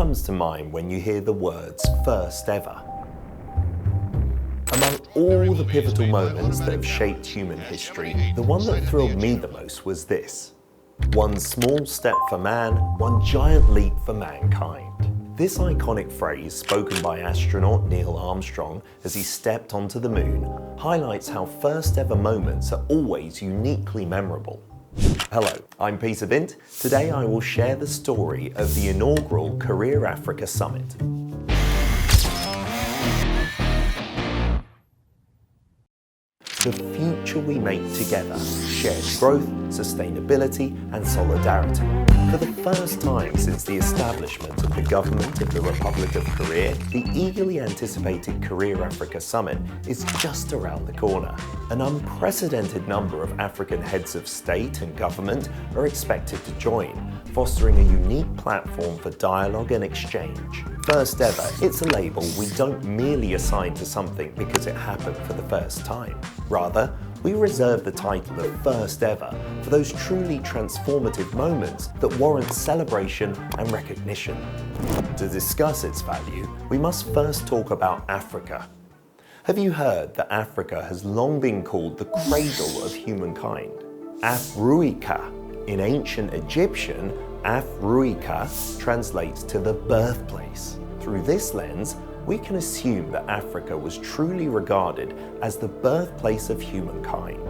comes to mind when you hear the words first ever? Among all the pivotal moments that have shaped human history, the one that thrilled me the most was this. One small step for man, one giant leap for mankind. This iconic phrase, spoken by astronaut Neil Armstrong as he stepped onto the moon, highlights how first ever moments are always uniquely memorable. Hello, I'm Peter Vint. Today I will share the story of the inaugural Career Africa Summit. The future we make together, shared growth, sustainability and solidarity. For the first time since the establishment of the government of the Republic of Korea, the eagerly anticipated Career Africa Summit is just around the corner. An unprecedented number of African heads of state and government are expected to join, fostering a unique platform for dialogue and exchange. First ever, it's a label we don't merely assign to something because it happened for the first time. Rather, we reserve the title of First Ever for those truly transformative moments that warrant celebration and recognition. To discuss its value, we must first talk about Africa. Have you heard that Africa has long been called the cradle of humankind? Afruika. In ancient Egyptian, Afruika translates to the birthplace. Through this lens, we can assume that Africa was truly regarded as the birthplace of humankind.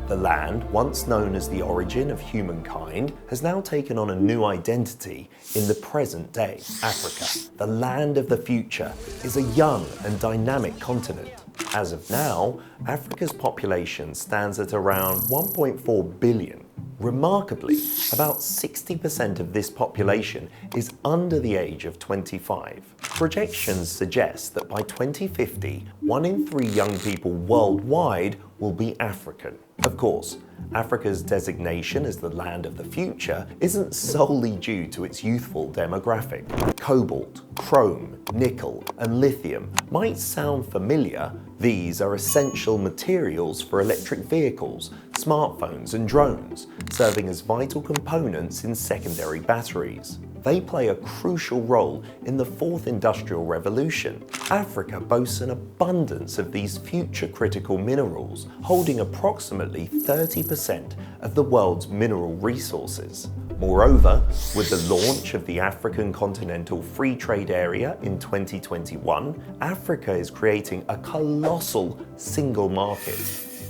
The land, once known as the origin of humankind, has now taken on a new identity in the present day. Africa, the land of the future, is a young and dynamic continent. As of now, Africa's population stands at around 1.4 billion. Remarkably, about 60% of this population is under the age of 25. Projections suggest that by 2050, 1 in 3 young people worldwide will be African. Of course, Africa's designation as the land of the future isn't solely due to its youthful demographic. Cobalt, chrome, nickel, and lithium might sound familiar. These are essential materials for electric vehicles, smartphones, and drones, serving as vital components in secondary batteries. They play a crucial role in the fourth industrial revolution. Africa boasts an abundance of these future-critical minerals, holding approximately 30% of the world's mineral resources. Moreover, with the launch of the African Continental Free Trade Area in 2021, Africa is creating a colossal single market.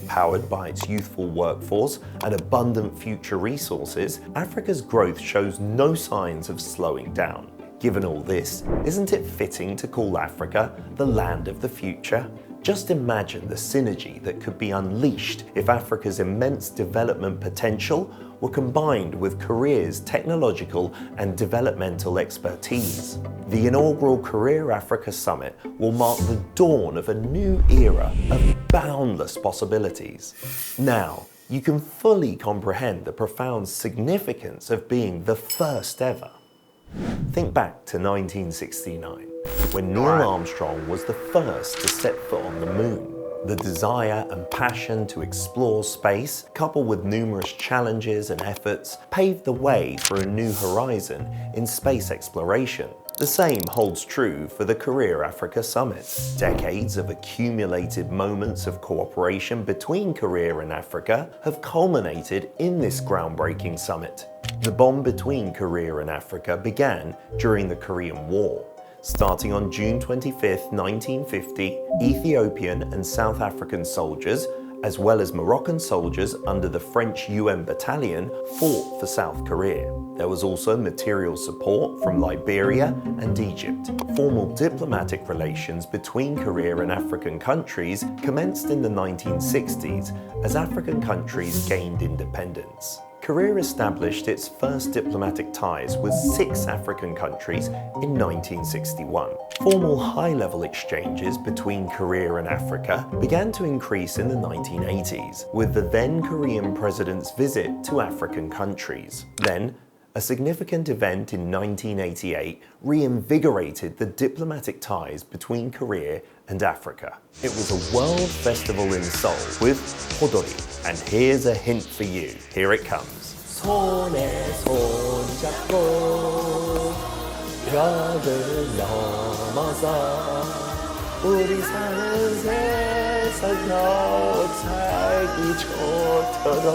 Powered by its youthful workforce and abundant future resources, Africa's growth shows no signs of slowing down. Given all this, isn't it fitting to call Africa the land of the future? Just imagine the synergy that could be unleashed if Africa's immense development potential were combined with Korea's technological and developmental expertise. The inaugural Career Africa Summit will mark the dawn of a new era of boundless possibilities. Now, you can fully comprehend the profound significance of being the first ever. Think back to 1969, when Neil Armstrong was the first to set foot on the moon. The desire and passion to explore space, coupled with numerous challenges and efforts, paved the way for a new horizon in space exploration. The same holds true for the Career Africa Summit. Decades of accumulated moments of cooperation between Korea and Africa have culminated in this groundbreaking summit. The bond between Korea and Africa began during the Korean War. Starting on June 25, 1950, Ethiopian and South African soldiers, as well as Moroccan soldiers under the French UN battalion, fought for South Korea. There was also material support from Liberia and Egypt. Formal diplomatic relations between Korea and African countries commenced in the 1960s as African countries gained independence. Korea established its first diplomatic ties with 6 African countries in 1961. Formal high-level exchanges between Korea and Africa began to increase in the 1980s, with the then Korean president's visit to African countries. Then, a significant event in 1988 reinvigorated the diplomatic ties between Korea and Africa. It was a world festival in Seoul with Hodori, and here's a hint for you. Here it comes. 손에 손 잡고 작은 남아서 우리 사는 세상 더 살기 좋도록.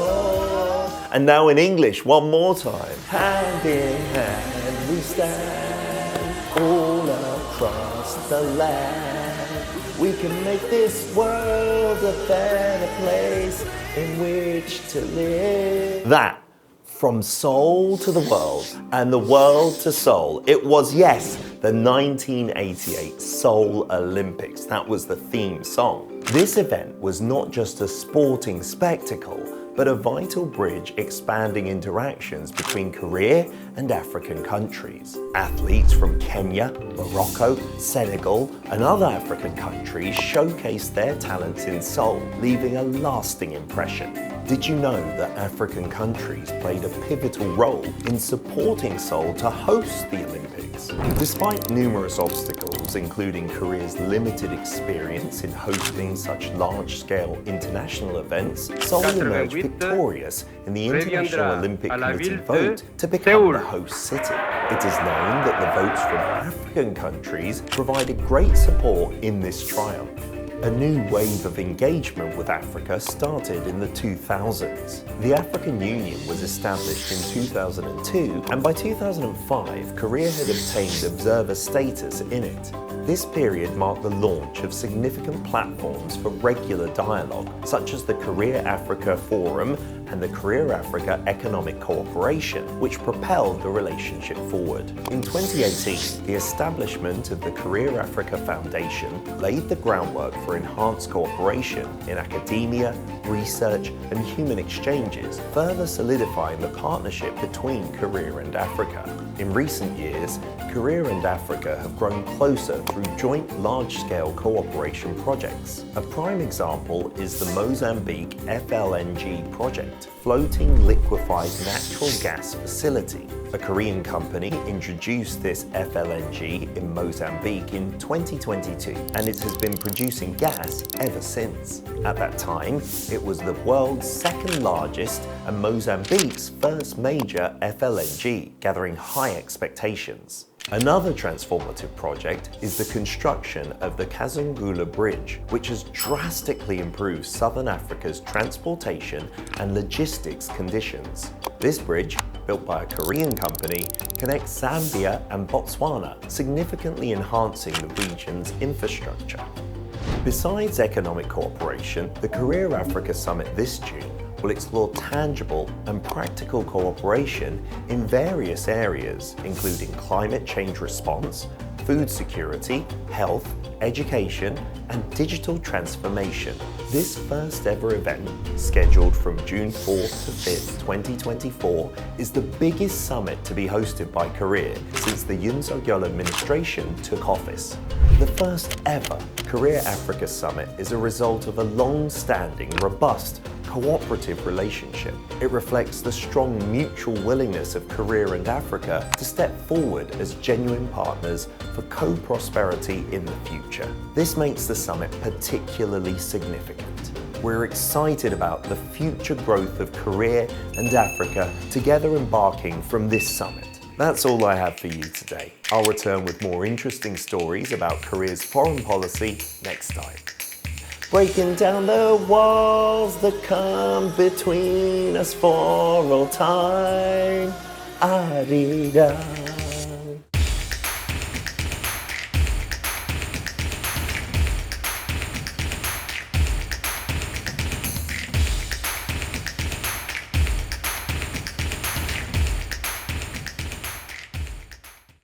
And now in English, one more time. Hand in hand we stand all across the land. We can make this world a better place in which to live. That, from Seoul to the world and the world to Seoul, it was, yes, the 1988 Seoul Olympics. That was the theme song. This event was not just a sporting spectacle, but a vital bridge expanding interactions between Korea and African countries. Athletes from Kenya, Morocco, Senegal, and other African countries showcased their talents in Seoul, leaving a lasting impression. Did you know that African countries played a pivotal role in supporting Seoul to host the Olympics? Despite numerous obstacles, including Korea's limited experience in hosting such large-scale international events, Seoul emerged victorious in the International Olympic Committee vote to become the host city. It is known that the votes from African countries provided great support in this triumph. A new wave of engagement with Africa started in the 2000s. The African Union was established in 2002, and by 2005, Korea had obtained observer status in it. This period marked the launch of significant platforms for regular dialogue, such as the Korea-Africa Forum and the Korea-Africa Economic Cooperation, which propelled the relationship forward. In 2018, the establishment of the Korea-Africa Foundation laid the groundwork for enhanced cooperation in academia, research, and human exchanges, further solidifying the partnership between Korea and Africa. In recent years, Korea and Africa have grown closer through joint large-scale cooperation projects. A prime example is the Mozambique FLNG project, Floating Liquefied Natural Gas Facility. A Korean company introduced this FLNG in Mozambique in 2022, and it has been producing gas ever since. At that time, it was the world's second largest and Mozambique's first major FLNG, gathering high expectations. Another transformative project is the construction of the Kazungula Bridge, which has drastically improved Southern Africa's transportation and logistics conditions. This bridge, built by a Korean company, connects Zambia and Botswana, significantly enhancing the region's infrastructure. Besides economic cooperation, the Korea-Africa Summit this June will explore tangible and practical cooperation in various areas, including climate change response, food security, health, education, and digital transformation. This first ever event, scheduled from June 4th to 5th, 2024, is the biggest summit to be hosted by Korea since the Yoon Suk-yeol administration took office. The first ever Korea-Africa Summit is a result of a long-standing, robust, cooperative relationship. It reflects the strong mutual willingness of Korea and Africa to step forward as genuine partners for co-prosperity in the future. This makes the summit particularly significant. We're excited about the future growth of Korea and Africa together embarking from this summit. That's all I have for you today. I'll return with more interesting stories about Korea's foreign policy next time. Breaking down the walls that come between us for all time. Arida.